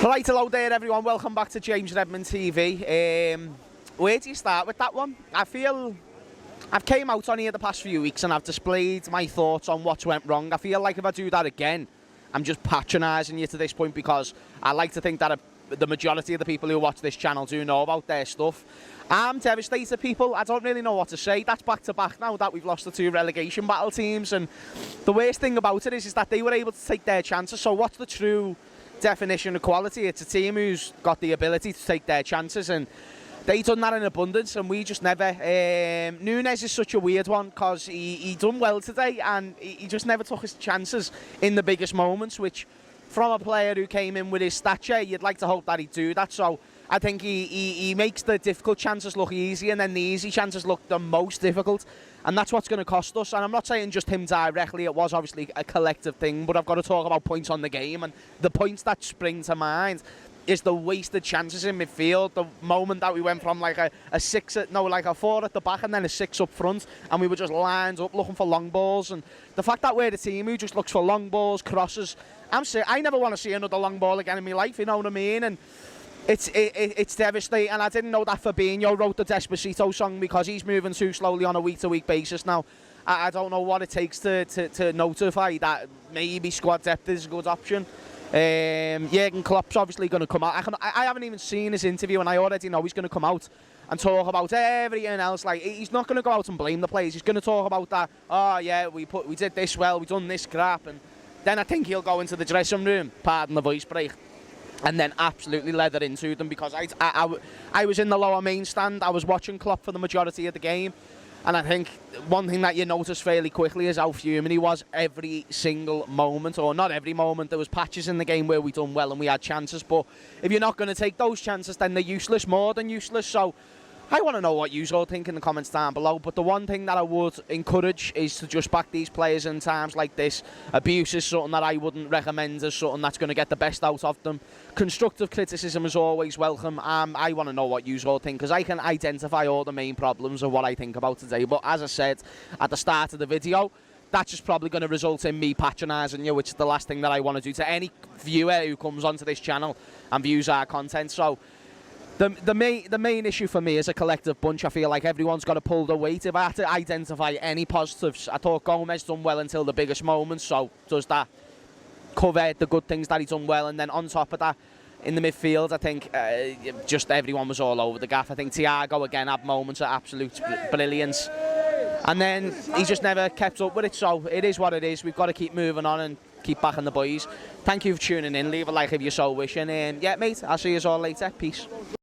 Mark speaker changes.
Speaker 1: Right, hello there everyone, welcome back to James Redmond TV. Where do you start with that one? I feel I've came out on here the past few weeks and I've displayed my thoughts on what's went wrong. I feel like if I do that again, I'm just patronising you to this point, because I like to think that the majority of the people who watch this channel do know about their stuff. I'm devastated, people. I don't really know what to say. That's back to back now that we've lost the two relegation battle teams, and the worst thing about it is that they were able to take their chances. So what's the true definition of quality? It's a team who's got the ability to take their chances, and they done that in abundance, and we just never. Nunes is such a weird one, because he done well today, and he just never took his chances in the biggest moments, which from a player who came in with his stature, you'd like to hope that he'd do that. So I think he makes the difficult chances look easy, and then the easy chances look the most difficult, and that's what's going to cost us. And I'm not saying just him directly, it was obviously a collective thing, but I've got to talk about points on the game, and the points that spring to mind is the wasted chances in midfield. The moment that we went from like a 4 at the back and then a 6 up front, and we were just lined up looking for long balls, and the fact that we're the team who just looks for long balls, crosses, I never want to see another long ball again in my life, you know what I mean? And it's devastating. And I didn't know that Fabinho wrote the Despacito song, because he's moving too slowly on a week-to-week basis now. I don't know what it takes to notify that maybe squad depth is a good option. Jurgen Klopp's obviously going to come out. I haven't even seen his interview, and I already know he's going to come out and talk about everything else. Like, he's not going to go out and blame the players. He's going to talk about that. Oh yeah, we did this well, we done this crap, and then I think he'll go into the dressing room, pardon the voice break, and then absolutely leather into them, because I was in the lower main stand. I was watching Klopp for the majority of the game, and I think one thing that you notice fairly quickly is how fuming he was every single moment, or not every moment. There was patches in the game where we done well and we had chances, but if you're not going to take those chances, then they're useless, more than useless. So I want to know what you all think in the comments down below. But the one thing that I would encourage is to just back these players in times like this. Abuse is something that I wouldn't recommend as something that's going to get the best out of them. Constructive criticism is always welcome. I want to know what you all think, because I can identify all the main problems of what I think about today. But as I said at the start of the video, that's just probably going to result in me patronising you, which is the last thing that I want to do to any viewer who comes onto this channel and views our content. So the main issue for me is a collective bunch. I feel like everyone's got to pull the weight. If I had to identify any positives, I thought Gomez done well until the biggest moments. So does that cover the good things that he's done well? And then on top of that, in the midfield, I think just everyone was all over the gaff. I think Thiago again had moments of absolute brilliance, and then he just never kept up with it. So it is what it is. We've got to keep moving on and keep backing the boys. Thank you for tuning in. Leave a like if you so wish, and yeah, mate, I'll see you all later. Peace.